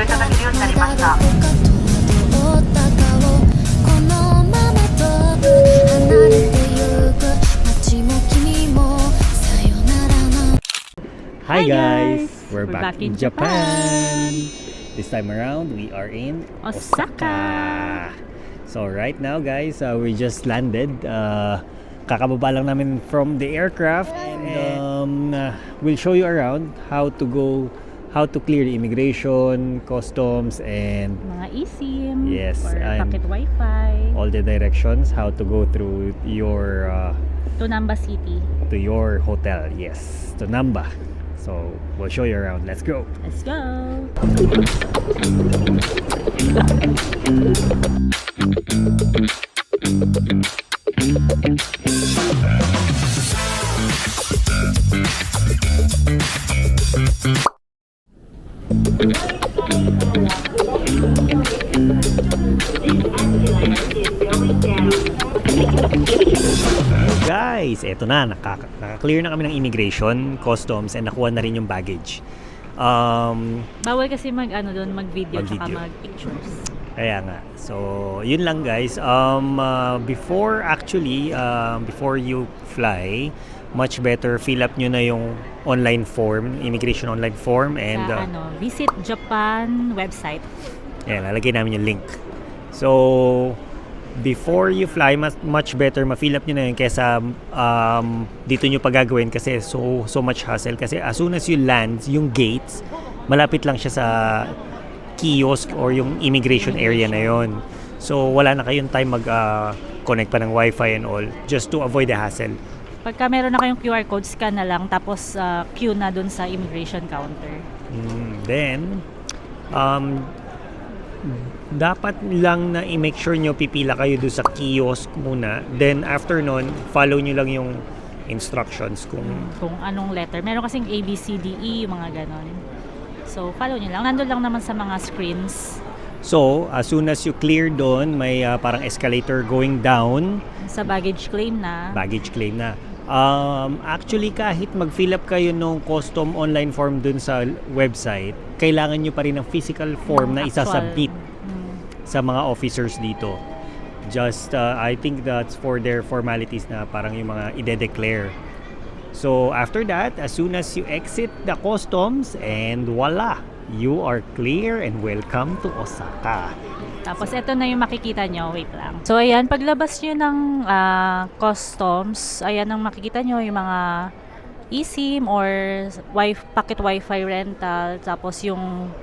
Hi guys! We're back in Japan! This time around, we are in Osaka! So right now guys, we just landed. Kakababa lang namin from the aircraft. And we'll show you around how to clear the immigration, customs, and mga eSIM, yes, or and pocket Wi-Fi. all the directions, how to go through your To Namba City. to your hotel. Yes, to Namba. So we'll show you around. Let's go. Let's go! Guys, eto na, naka-clear na kami ng immigration, customs, and nakuha na rin yung baggage. Bawal kasi mag-video tsaka Mag-video. mag-pictures. Kaya nga. So, yun lang guys. Before you fly, much better fill up nyo na yung online form, immigration online form, and Sa Visit Japan website. yan, lalagay namin yung link. So, before you fly, much better ma-fill up nyo na yun kesa dito nyo pagagawin kasi so much hassle. Kasi as soon as you land, yung gates, malapit lang siya sa kiosk or yung immigration area na yon. So, wala na kayong time mag-connect pa ng Wi-Fi and all just to avoid the hassle. Pagka meron na kayong QR code, scan na lang tapos queue na dun sa immigration counter. Then, dapat lang na i-make sure nyo pipila kayo doon sa kiosk muna. Then, after nun, follow nyo lang yung instructions kung anong letter. Meron kasing A, B, C, D, E, yung mga ganon. So, follow nyo lang. Nandun lang naman sa mga screens. So, as soon as you clear doon, may parang escalator going down. Sa baggage claim na. Baggage claim na. Actually, kahit mag-fill up kayo ng custom online form dun sa website, kailangan nyo pa rin ng physical form na isasubmit sa mga officers dito. Just, I think that's for their formalities na parang yung mga ide-declare. So, after that, as soon as you exit the customs, and voila! You are clear and welcome to Osaka. Tapos ito na yung makikita nyo. Wait lang. So ayan, paglabas nyo ng customs, ayan ang makikita nyo yung mga eSIM or pocket Wi-Fi rental. Tapos yung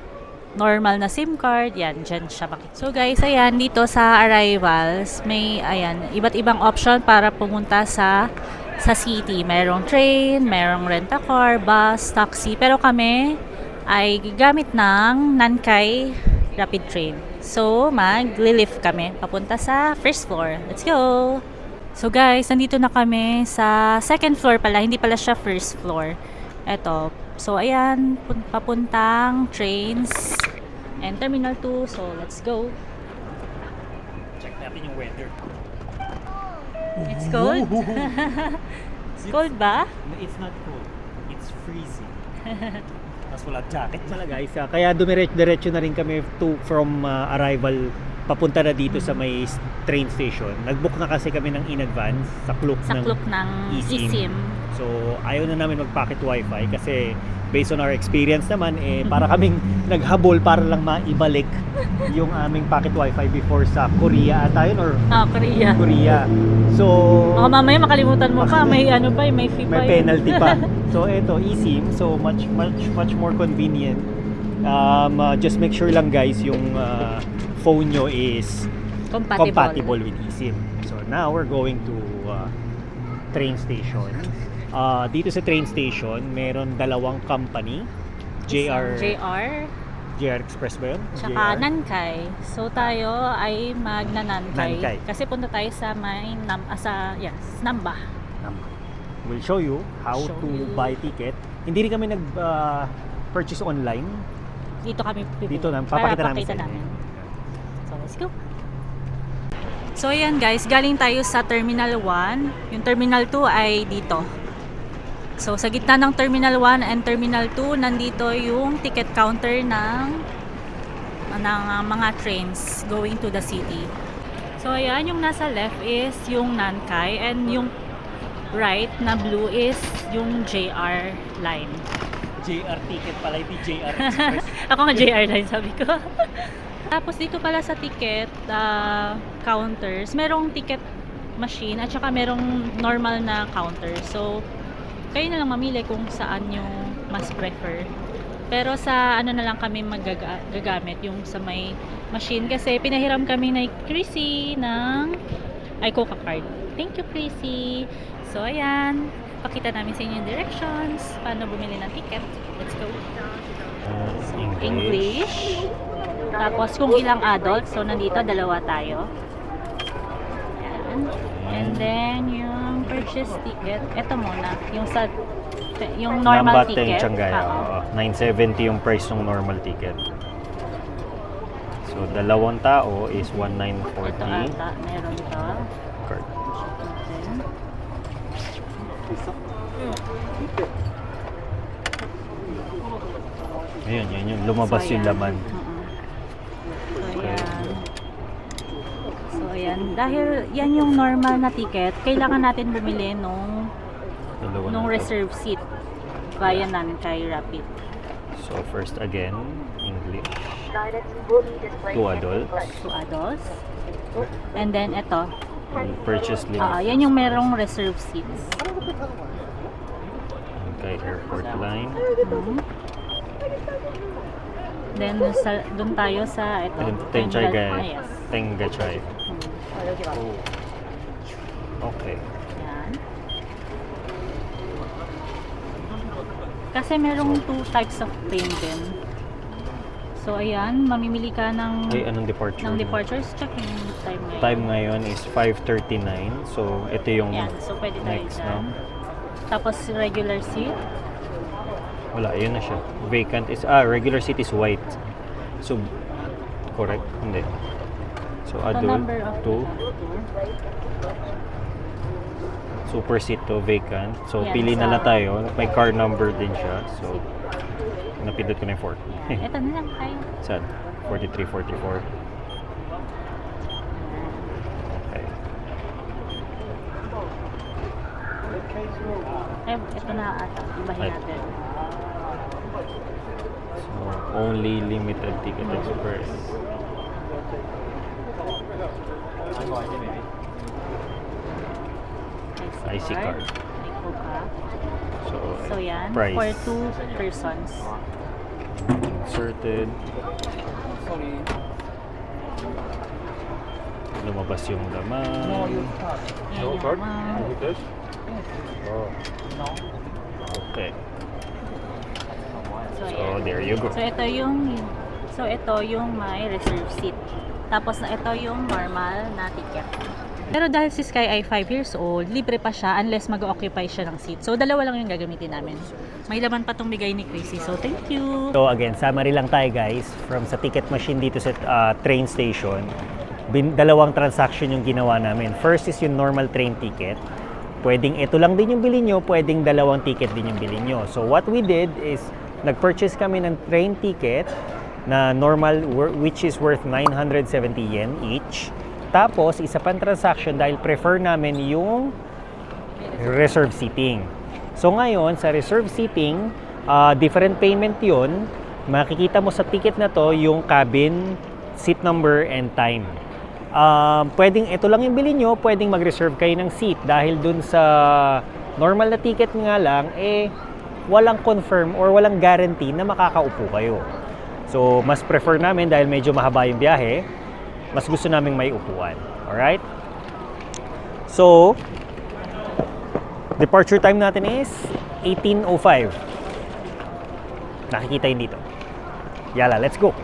normal na SIM card, yan, dyan siya makikita. So guys, ayan, dito sa arrivals, may, ayan, iba't ibang option para pumunta sa city. Merong train, merong rent-a-car, bus, taxi. Pero kami ay gamit ng Nankai Rapid Train. So, mag-lift kami papunta sa first floor. Let's go! So guys, nandito na kami sa second floor pala. Hindi pala siya first floor. Eto. So, ayan. Papuntang trains and Terminal 2. So, let's go. Check natin yung weather. It's cold? Cold ba? It's not cold. It's freezing. Mas wala jacket pala guys. Kaya dumiretso na rin kami from arrival papunta na dito sa may train station. Nag-book na kasi kami ng in advance sa Klook ng eSIM. So ayaw na namin mag-pocket wifi kasi based on our experience naman para kaming naghabol para lang maibalik yung aming pocket wifi before sa Korea ata yun or Korea. So baka mamaya makalimutan mo pa, may may fee pa. May penalty pa. So eto eSIM, so much more convenient. Just make sure lang guys yung phone nyo is compatible with eSIM. So now we're going to train station. Dito sa train station, meron dalawang company. JR Express ba yun? Tsaka Nankai. So tayo ay Nankai. Kasi punta tayo sa Namba. We'll show you how to buy ticket. Hindi rin kami nag-purchase online. Dito kami Dito na, papakita namin sa inyo. So let's go. So ayan guys, galing tayo sa Terminal 1. Yung Terminal 2 ay dito. So sa gitna ng Terminal 1 and Terminal 2, nandito yung ticket counter ng mga trains going to the city. So ayan, yung nasa left is yung Nankai and yung right na blue is yung JR line. JR ticket pala, hindi JR Express. Ako nga JR line sabi ko. Tapos dito pala sa ticket counters, merong ticket machine at saka merong normal na counter. So kayo na lang mamili kung saan yung mas prefer. Pero sa ano na lang kami magagamit yung sa may machine kasi pinahiram kami na Chrissy ng Coca card. Thank you, Chrissy. So ayan, pakita namin sa inyo yung directions paano bumili ng ticket. Let's go. English. Tapos kung ilang adults, so nandito dalawa tayo. Ayan. And then yung purchase ticket, ito muna, yung normal Nambate ticket. yung Tianggaya. 970 yung price ng normal ticket. So, dalawang tao is 1940. Ito ata, meron to. Card. Ayun, yun yung lumabas yung laman. So, ayan. So, ayan. Dahil yan yung normal na ticket, kailangan natin bumili nung reserve seat via Nankai Rapid. So, first again, English. 2 adults. 2 adults. And then, ito. Purchase limit. Yan yung merong reserve seats. Okay, airport line. Then, doon tayo sa ito. Tenggachai. Yes. Tenggachai. Okay. Yan. Kasi merong 2 types of train din. So, ayan, mamimili ka ng Anong departure? departures. Check yung time ngayon. Time ngayon is 5:39. So, ito yung Yan, so pwede tayo next, dyan. no? Tapos, regular seat. Wala, yun na siya. Vacant is, regular seat is white. So, correct? Hindi. So, The adult, number of 2. Super seat to, vacant. So, Yan, pili na sa- lang tayo. May car number din siya. So, napindot ko na yung 4. Ito na lang tayo. Saan? 43, 44. Okay. Ito na ata. Ibahin Ay. natin. So, only limited ticket express. IC card. May Coca. So, yan. price. For 2 persons. Inserted. Lumabas yung laman. Yan yung amount. Okay. So, So, ayan. there you go. So, ito yung may reserve seat. Tapos, ito yung normal na ticket. Pero dahil si Sky ay 5 years old, libre pa siya unless mag-occupy siya ng seat. So, dalawa lang yung gagamitin namin. May laman pa tong bigay ni Chrissy. So, thank you! So again, summary lang tayo guys. From sa ticket machine dito sa train station, dalawang transaction yung ginawa namin. First is yung normal train ticket. Pwedeng ito lang din yung bilhin nyo, pwedeng dalawang ticket din yung bilhin nyo. So what we did is, nag-purchase kami ng train ticket na normal, which is worth 970 yen each. Tapos, isa pang transaction dahil prefer namin yung reserve seating. So ngayon, sa reserve seating, different payment yun. Makikita mo sa ticket na to yung cabin, seat number, and time. Pwedeng ito lang yung bilhin nyo, pwedeng mag-reserve kayo ng seat dahil dun sa normal na ticket nga lang, walang confirm or walang guarantee na makakaupo kayo. So, mas prefer namin dahil medyo mahaba yung biyahe, mas gusto naming may upuan. Alright? So, departure time natin is 18:05. Nakikita yun dito. Yala, let's go!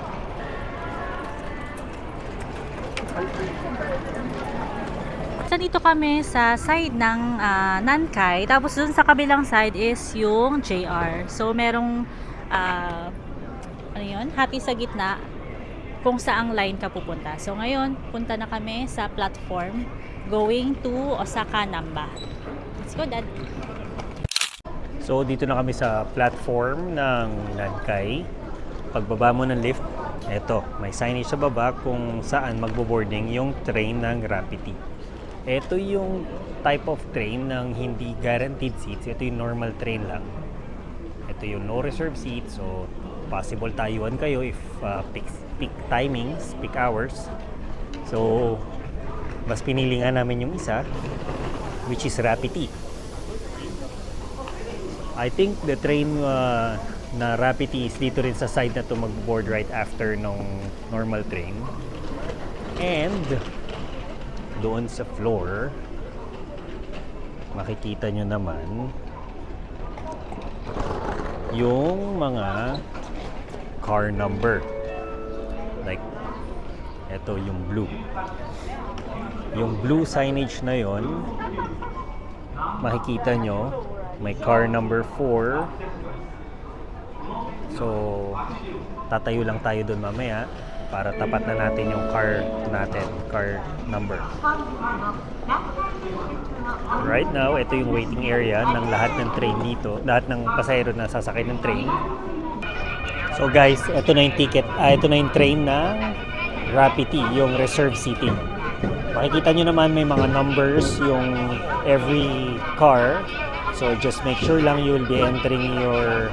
So, dito kami sa side ng Nankai. Tapos, dun sa kabilang side is yung JR. So, merong ano yun? Hati sa gitna kung saang line ka pupunta. So, ngayon, punta na kami sa platform going to Osaka Namba. Let's go, Dad! So, dito na kami sa platform ng Nankai. Pagbaba mo ng lift, Eto, may signage sa baba kung saan magbo-boarding yung train ng Rapid. Ito yung type of train ng hindi guaranteed seats. Ito yung normal train lang. Ito yung no reserve seats. So, possible tayuan kayo if peak timings, peak hours. So, mas pinili nga namin yung isa, which is Rapid. I think the train na Rapid is dito rin sa side na to mag-board right after nung normal train. And doon sa floor, makikita nyo naman yung mga car number. Like, eto yung blue. Yung blue signage na yon, makikita nyo, may car number 4. So, tatayo lang tayo doon mamaya para tapat na natin yung car number. Right now, ito yung waiting area ng lahat ng train dito, lahat ng pasahero na sasakay ng train. So guys, ito na yung ticket, ito na yung train ng Rapid, yung reserve seating. Makikita nyo naman may mga numbers yung every car. So just make sure lang you will be entering your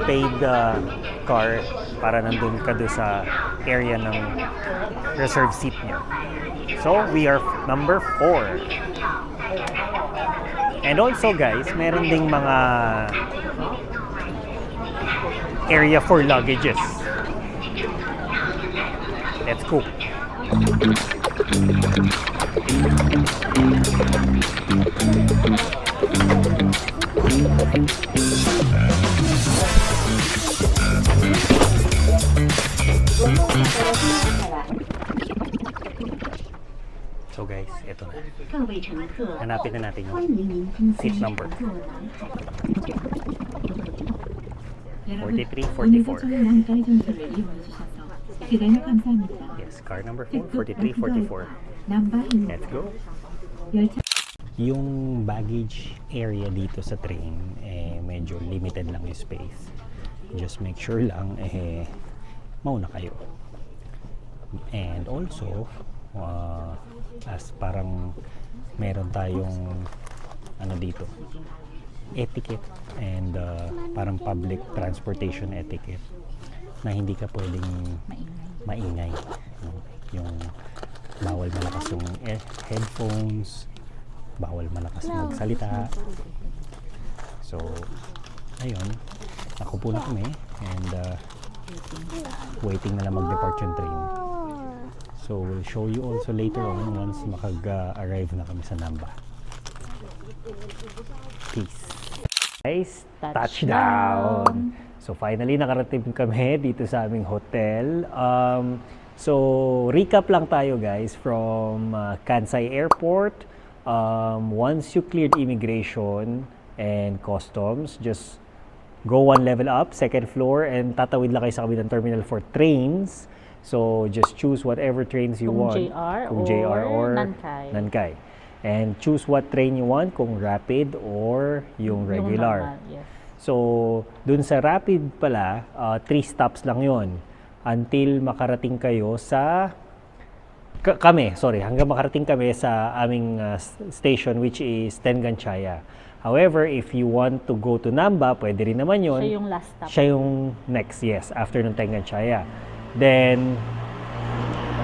paid car para nandun ka doon sa area ng reserve seat nyo. So, we are number 4. And also guys, meron ding mga area for luggages. Let's go. So guys, ito na. Hanapin na natin yung seat number. 43, 44. Yes, car number 4, 43, 44. Let's go. Yung baggage area dito sa train, medyo limited lang yung space. Just make sure lang, mauna kayo. And also, as parang meron tayong dito, etiquette and parang public transportation etiquette na hindi ka pwedeng maingay. Yung bawal malakas yung headphones, bawal malakas magsalita. So, ayun, nakupo na kami and waiting na lang mag-depart yung train. So, we'll show you also later on once makag-arrive na kami sa Namba. Peace. Guys, touchdown! So, finally, nakarating kami dito sa aming hotel. So, recap lang tayo guys from Kansai Airport. Once you cleared immigration and customs, just go one level up, second floor, and tatawid lang kayo sa kabilang terminal for trains. So, just choose whatever trains you want. Kung JR or Nankay. And choose what train you want, kung Rapid or yung regular. Yung normal, yes. So, dun sa Rapid pala, 3 stops lang yon until makarating kayo sa hanggang makarating kami sa aming station, which is Tengan-Chaya. However, if you want to go to Namba, pwede rin naman yun. Siya yung last stop. Siya yung next, yes, after ng Tengan-Chaya. Then,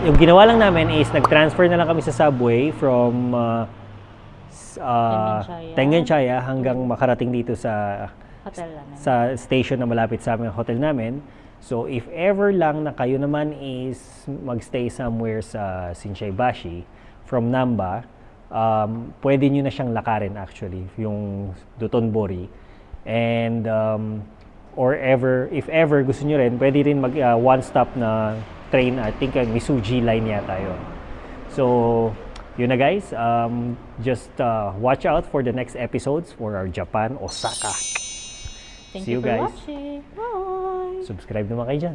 yung ginawa lang namin is nag-transfer na lang kami sa subway from Tengan-Chaya hanggang makarating dito sa Hotel namin. sa station na malapit sa aming hotel namin. So, if ever lang na kayo naman is magstay somewhere sa Shinsaibashi from Namba, pwede nyo na siyang lakarin actually, yung Dotonbori. And if ever gusto nyo rin, pwede rin mag one stop na train, I think Misuji line yata yun. So, yun na guys, just watch out for the next episodes for our Japan, Osaka. Thank See you for guys. watching. Bye! Subscribe naman kayo dyan.